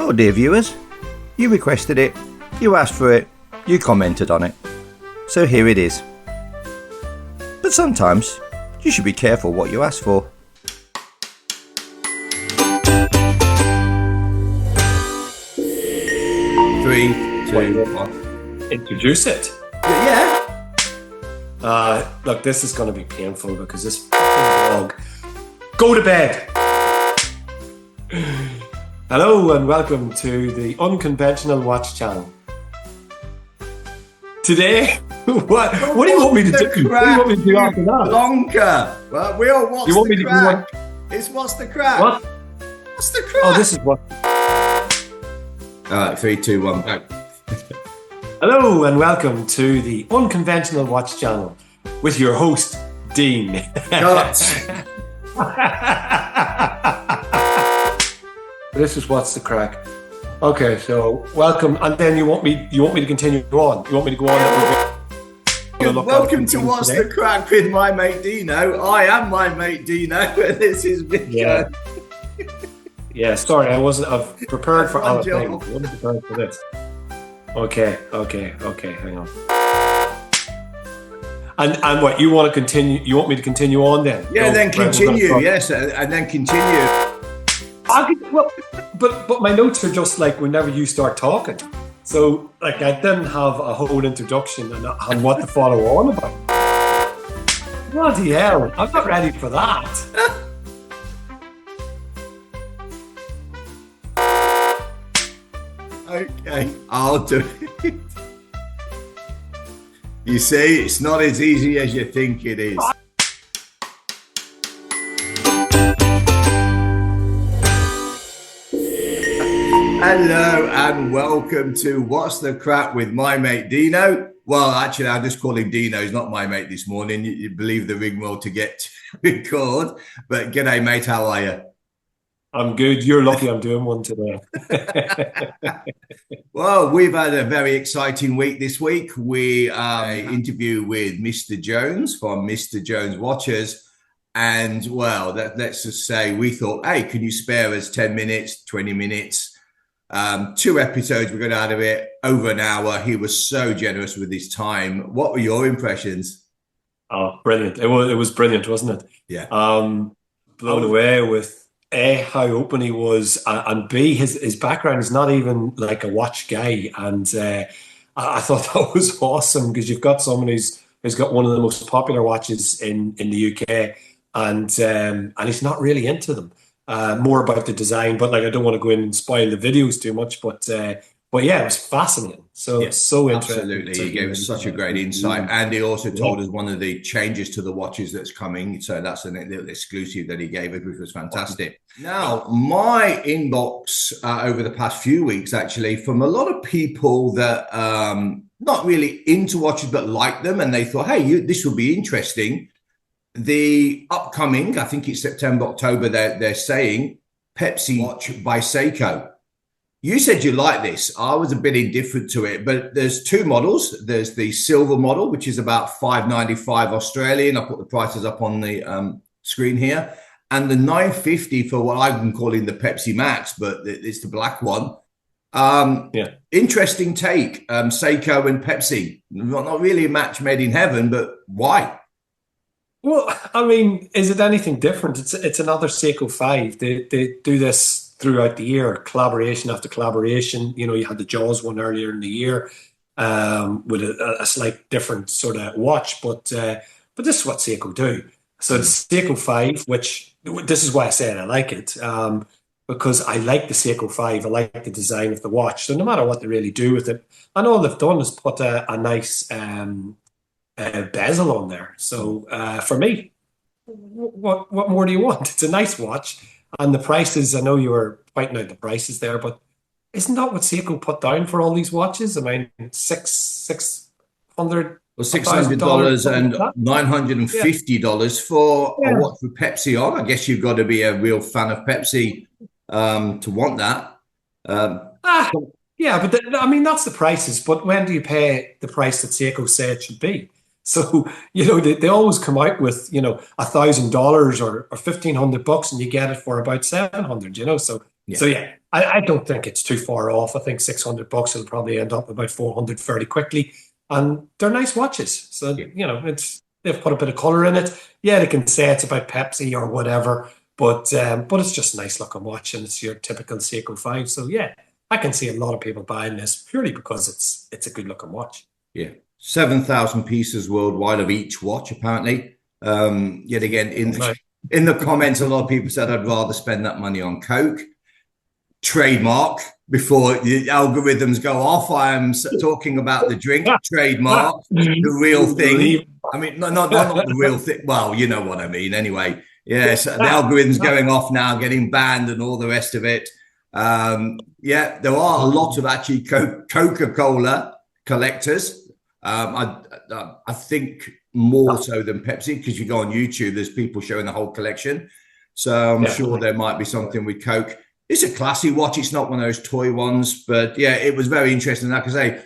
Well, dear viewers, you requested it, you asked for it, you commented on it. So here it is. But sometimes, you should be careful what you ask for. Three, two, one. Introduce it. Yeah. Look, this is going to be painful because this dog. Go to bed. Hello and welcome to the Unconventional Watch Channel. Today, what do you want me to do? What do you want me to do after that? Lonker. Well, we all watch You want the me to do crack. what? It's what's the crack? What? What's the crack? Oh, this is what. Alright, 3, 2, 1. Right. Hello and welcome to the Unconventional Watch Channel with your host, Dean. Nuts. This is what's the crack. Okay, so welcome, and then you want me to continue on. You want me to go on? Welcome to What's the Crack with my mate Deano. I am my mate Deano, and this is Victor. Yeah, sorry, I've prepared for other job. things. I wasn't prepared for this. Okay, hang on. And what, you want to continue? You want me to continue on then? Yeah, then continue. Yes, and then continue. But my notes are just like whenever you start talking. So like I didn't have a whole introduction on what to follow on about. Bloody hell, I'm not ready for that. Okay, I'll do it. You see, it's not as easy as you think it is. Hello and welcome to What's the Crack with my mate Deano. Well, actually, I'll just call him Deano. He's not my mate this morning. You believe the rigmarole to get to record. But g'day, mate. How are you? I'm good. You're lucky I'm doing one today. Well, we've had a very exciting week this week. We interview with Mr. Jones from Mr. Jones Watches. And, well, let's just say we thought, hey, can you spare us 10 minutes, 20 minutes? 2 episodes we got out of it, over an hour. He was so generous with his time. What were your impressions? Oh, brilliant. It was brilliant, wasn't it? Yeah. Blown away with A, how open he was, and B, his background is not even like a watch guy. And I thought that was awesome because you've got someone who's got one of the most popular watches in the UK, and he's not really into them. More about the design, but like I don't want to go in and spoil the videos too much. But yeah, it was fascinating. So yes, so interesting. Absolutely, he gave us such a great insight, and he also told us one of the changes to the watches that's coming. So that's a little exclusive that he gave us, which was fantastic. Now, my inbox over the past few weeks, actually, from a lot of people that not really into watches but like them, and they thought, hey, this will be interesting. The upcoming, I think it's September, October, they're saying Pepsi watch by Seiko. You said you like this. I was a bit indifferent to it, but there's 2 models. There's the silver model, which is about $5.95 Australian. I put the prices up on the screen here. And the $9.50 for what I'm calling the Pepsi Max, but it's the black one. Interesting take. Seiko and Pepsi. Not really a match made in heaven, but why? Well, I mean, is it anything different? It's another Seiko 5. They do this throughout the year, collaboration after collaboration. You know, you had the Jaws one earlier in the year with a slight different sort of watch, but this is what Seiko do. So the Seiko 5, which this is why I said I like it, because I like the Seiko 5. I like the design of the watch. So no matter what they really do with it, and all they've done is put a nice bezel on there. So for me, what more do you want? It's a nice watch, and the prices, I know you were pointing out the prices there, but isn't that what Seiko put down for all these watches? I mean, $600 and $950 for a watch with Pepsi on. I guess you've got to be a real fan of Pepsi to want that. Yeah, but I mean, that's the prices. But when do you pay the price that Seiko say it should be? So, you know, they always come out with, you know, $1,000 or $1,500 and you get it for about $700, you know. So Yeah. So yeah, I don't think it's too far off. I think $600 will probably end up about 400 fairly quickly, and they're nice watches. So Yeah. they've put a bit of color in it. Yeah, they can say it's about Pepsi or whatever, but it's just a nice looking watch, and it's your typical Seiko 5. So yeah, I can see a lot of people buying this purely because it's a good looking watch. Yeah. 7,000 pieces worldwide of each watch, apparently. Yet again, in the comments, a lot of people said I'd rather spend that money on Coke. Trademark before the algorithms go off. I am talking about the drink. Trademark, the real thing. I mean, not the real thing. Well, you know what I mean. Anyway, yes, the algorithms going off now, getting banned, and all the rest of it. Yeah, there are a lot of actually Coca-Cola collectors. I think more so than Pepsi, because you go on YouTube, there's people showing the whole collection. So I'm sure there might be something with Coke. It's a classy watch. It's not one of those toy ones, but yeah, it was very interesting. Like I say,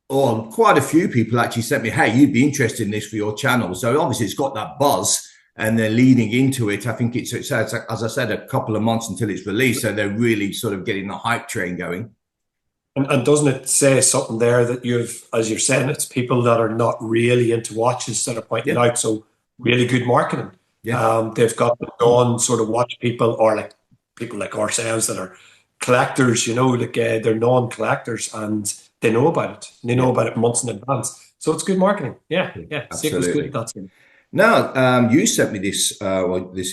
quite a few people actually sent me, hey, you'd be interested in this for your channel. So obviously it's got that buzz, and they're leading into it. I think it's as I said, a couple of months until it's released. So they're really sort of getting the hype train going. And doesn't it say something there that as you're saying, it's people that are not really into watches that are pointing out. So really good marketing. Yeah. They've got the non sort of watch people, or like people like ourselves that are collectors, like they're non-collectors, and they know about it. They know about it months in advance. So it's good marketing. Yeah. Absolutely. Good. That's it. Now, you sent me this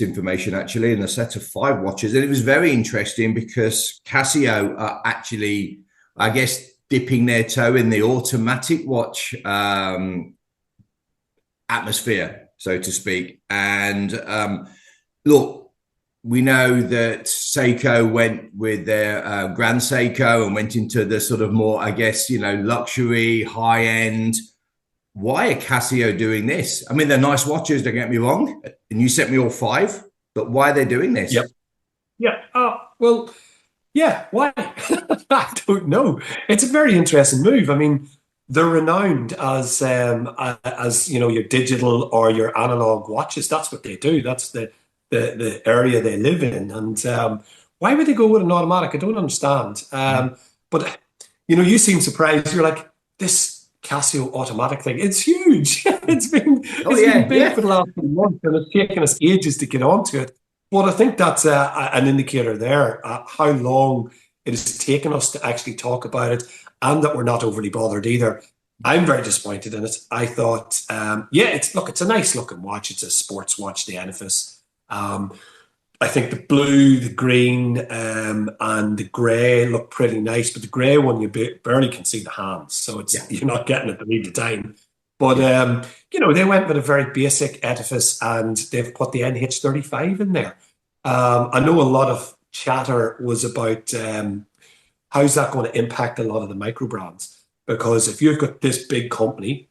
information actually in a set of 5 watches, and it was very interesting because Casio are actually, I guess, dipping their toe in the automatic watch atmosphere, so to speak. And look, we know that Seiko went with their Grand Seiko and went into the sort of more, I guess, luxury, high end. Why are Casio doing this? I mean, they're nice watches, don't get me wrong. And you sent me all 5, but why are they doing this? Yep. Yeah. Well, yeah. Why? I don't know. It's a very interesting move. I mean, they're renowned as your digital or your analog watches. That's what they do. That's the area they live in. And why would they go with an automatic? I don't understand. But you seem surprised. You're like, this Casio automatic thing, it's huge. It's been big for the last few months, and it's taken us ages to get onto it. But I think that's an indicator there, how long it has taken us to actually talk about it, and that we're not overly bothered either. I'm very disappointed in it. I thought, it's a nice looking watch. It's a sports watch, the Enophis. I think the blue, the green, and the grey look pretty nice, but the grey one, you barely can see the hands, so you're not getting it to read the time. But they went with a very basic edifice, and they've put the NH35 in there. I know a lot of chatter was about how's that going to impact a lot of the micro brands, because if you've got this big company,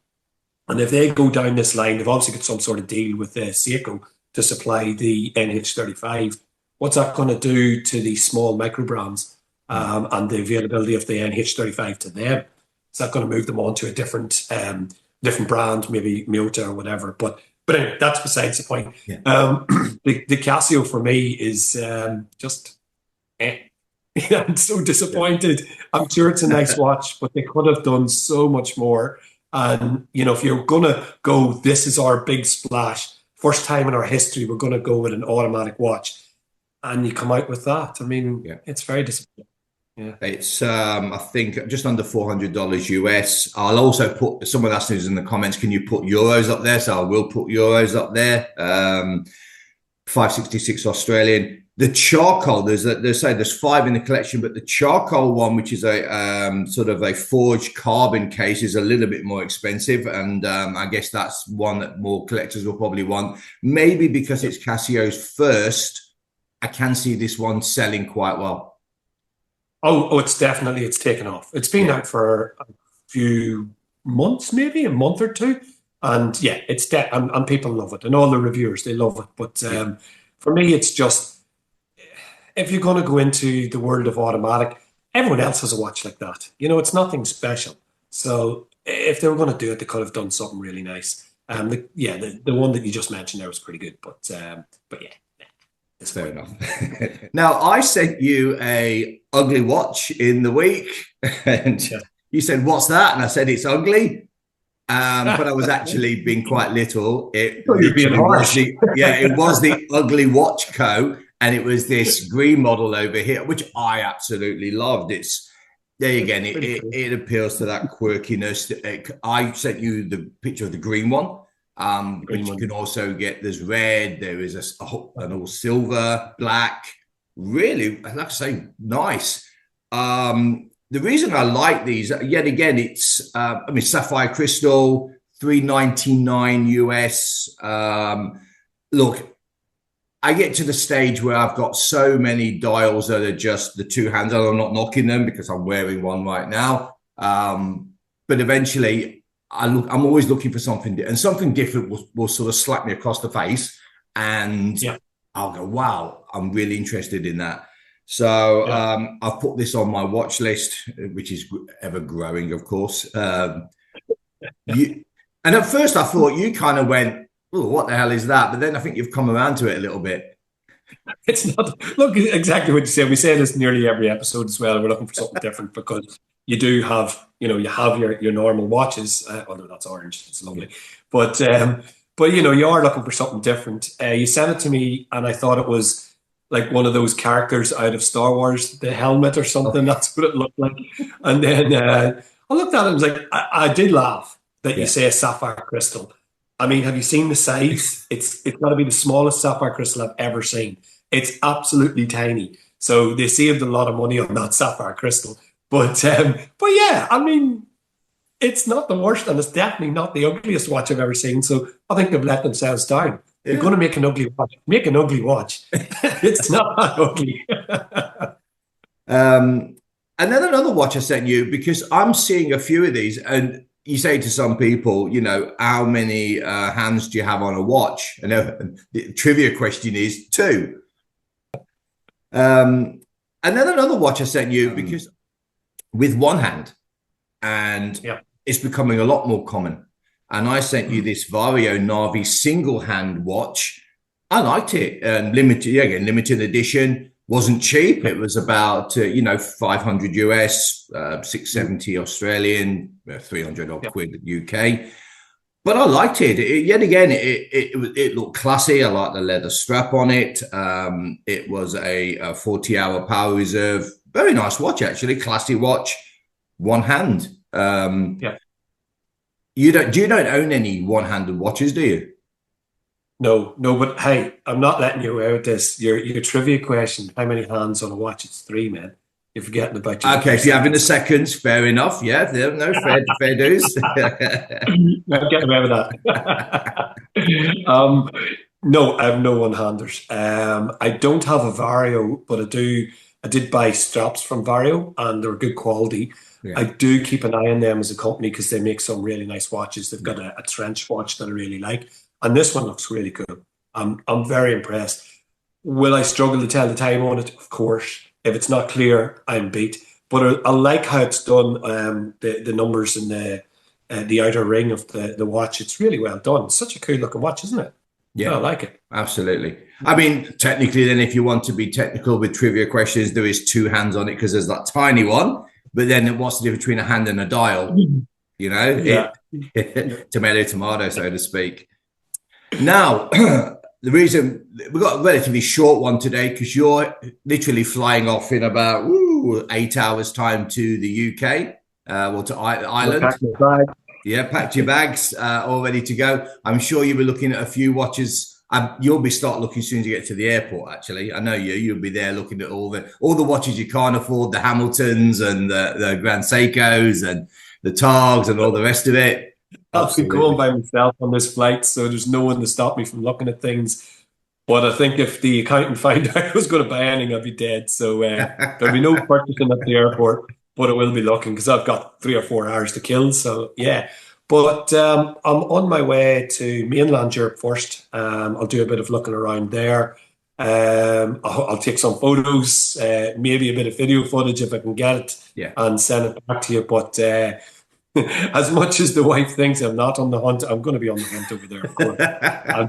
and if they go down this line, they've obviously got some sort of deal with Seiko to supply the NH35. What's that going to do to the small micro brands and the availability of the NH35 to them? Is that going to move them on to a different brand, maybe Miyota or whatever? But anyway, that's besides the point. Yeah. The Casio for me is just I'm so disappointed. Yeah. I'm sure it's a nice watch, but they could have done so much more. And, if you're going to go, this is our big splash, first time in our history, we're going to go with an automatic watch, and you come out with that. I mean, it's very disappointing. Yeah. It's, I think, just under $400 US. I'll also put, someone asked us in the comments, can you put euros up there? So I will put euros up there. 566 Australian. The charcoal, there's 5 in the collection, but the charcoal one, which is a sort of a forged carbon case, is a little bit more expensive, and I guess that's one that more collectors will probably want. Maybe because it's Casio's first, I can see this one selling quite well. Oh, it's taken off. It's been out for a few months, maybe a month or 2, and it's and people love it, and all the reviewers, they love it. But for me, it's just, if you're going to go into the world of automatic, everyone else has a watch like that. It's nothing special. So if they were going to do it, they could have done something really nice. The one that you just mentioned there was pretty good, but It's fair enough. Now, I sent you a ugly watch in the week, and you said, "What's that?" And I said, "It's ugly." But I was actually being quite little. It was the Ugly Watch Co. And it was this green model over here, which I absolutely loved. It's there again. It appeals to that quirkiness. I sent you the picture of the green one, which you can also get. There's red. There is an all silver, black. Really, like I say, nice. The reason I like these, yet again, it's sapphire crystal, $399 US. Look, I get to the stage where I've got so many dials that are just the two hands, and I'm not knocking them because I'm wearing one right now. But eventually, I'm always looking for something, and something different will sort of slap me across the face, and I'll go, "Wow, I'm really interested in that." So I've put this on my watch list, which is ever growing, of course. And at first I thought you kind of went, "Oh, what the hell is that?" But then I think you've come around to it a little bit. It's not, look, exactly what you said. We say this nearly every episode as well. We're looking for something different because you do have, you have your normal watches. Although that's orange, it's lovely. But you are looking for something different. You sent it to me, and I thought it was like one of those characters out of Star Wars, the helmet or something. That's what it looked like. And then I looked at it and was like, I did laugh that you say a sapphire crystal. I mean, have you seen the size? It's got to be the smallest sapphire crystal I've ever seen. It's absolutely tiny. So they saved a lot of money on that sapphire crystal. But yeah, I mean, it's not the worst, and it's definitely not the ugliest watch I've ever seen. So I think they've let themselves down. You're going to make an ugly watch. Make an ugly watch. It's not that ugly. And then another watch I sent you, because I'm seeing a few of these, and you say to some people, how many hands do you have on a watch? And the trivia question is 2. And then another watch I sent you, because with one hand, and it's becoming a lot more common. And I sent you this Vario Navi single hand watch. I liked it. Limited edition. Wasn't cheap. It was about 500 US, 670 Australian, 300 odd quid UK. But I liked it. Yet again, it looked classy. I like the leather strap on it. It was a 40-hour power reserve. Very nice watch, actually. Classy watch. One hand. You don't own any one-handed watches, do you? No, but hey, I'm not letting you out this. Your trivia question, how many hands on a watch? It's 3, man. You're forgetting about your okay, if you're having the seconds, fair enough. Yeah, no, fair dues. I'm getting away with that. No, I have no one-handers. I don't have a Vario, but I did buy straps from Vario, and they're good quality. Yeah. I do keep an eye on them as a company because they make some really nice watches. They've got a trench watch that I really like, and this one looks really cool. I'm very impressed. Will I struggle to tell the time on it? Of course. If it's not clear, I'm beat. But I like how it's done. The numbers in the outer ring of the watch. It's really well done. It's such a cool looking watch, isn't it? Yeah, I like it. Absolutely. I mean, technically, then, if you want to be technical with trivia questions, there is 2 hands on it because there's that tiny one. But then what's the difference between a hand and a dial? Tomato, so to speak. Now, the reason we've got a relatively short one today, because you're literally flying off in about 8 hours time to the UK, to Ireland. Packed your bags, all ready to go. I'm sure you'll be looking at a few watches. You'll start looking as soon as you get to the airport. Actually, I know you'll be there looking at all the watches you can't afford, the Hamiltons and the Grand Seikos and the Targs and all the rest of it. I'll be going by myself on this flight, so there's no one to stop me from looking at things. But I think if the accountant found out I was going to buy anything, I'd be dead. So there'll be no purchasing at the airport, but I will be looking because I've got 3 or 4 hours to kill. So yeah. But I'm on my way to mainland Europe first. I'll do a bit of looking around there. I'll take some photos, maybe a bit of video footage if I can get it, and send it back to you. But as much as the wife thinks I'm not on the hunt, I'm going to be on the hunt over there. Of course. I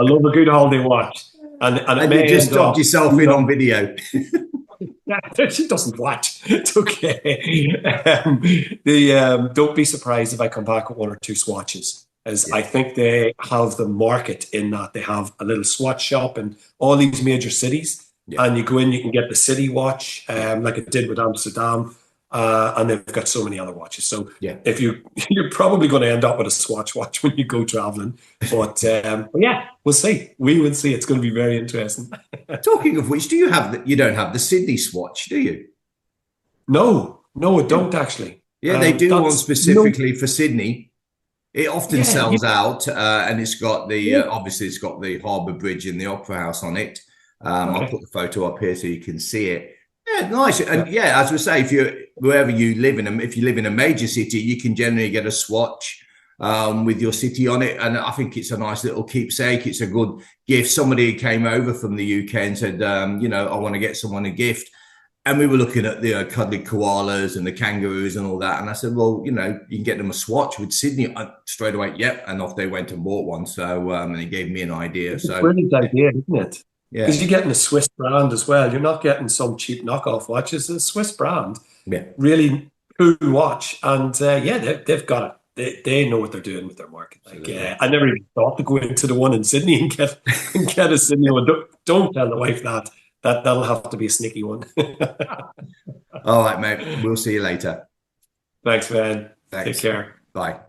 love a good holiday watch. And it And may you just end stopped up, yourself in on video. she doesn't watch. It's okay. Don't be surprised if I come back with one or two swatches, as Yeah. I think they have the market in that they have a little swatch shop in all these major cities, Yeah. and you go in, you can get the city watch, like it did with Amsterdam, and they've got so many other watches. So Yeah. if you're probably going to end up with a Swatch watch when you go traveling, but yeah, we'll see. We will see. It's going to be very interesting. Talking of which, you don't have the Sydney Swatch, do you? No, I don't actually. Yeah, they do one That's specifically for Sydney. It often Yeah, sells out, and it's got the Yeah. obviously it's got the Harbour Bridge and the Opera House on it. I'll Okay. put the photo up here so you can see it. Yeah, nice. And yeah, as we say, if you wherever you live if you live in a major city, you can generally get a Swatch with your city on it, and I think it's a nice little keepsake. It's a good gift. Somebody came over from the UK and said, I want to get someone a gift. And we were looking at the cuddly koalas and the kangaroos and all that. And I said, well, you can get them a Swatch with Sydney. Straight away, yep. And off they went and bought one. So, and he gave me an idea. It's a So, brilliant idea, isn't it? yeah. Because you're getting a Swiss brand as well. You're not getting some cheap knockoff watch. It's a Swiss brand. Yeah. Really cool watch. And they've got it. They know what they're doing with their market. Like, I never even thought to go into the one in Sydney and get a Sydney one. Don't tell the wife that. That'll have to be a sneaky one. All right, mate. We'll see you later. Thanks, man. Thanks. Take care. Bye.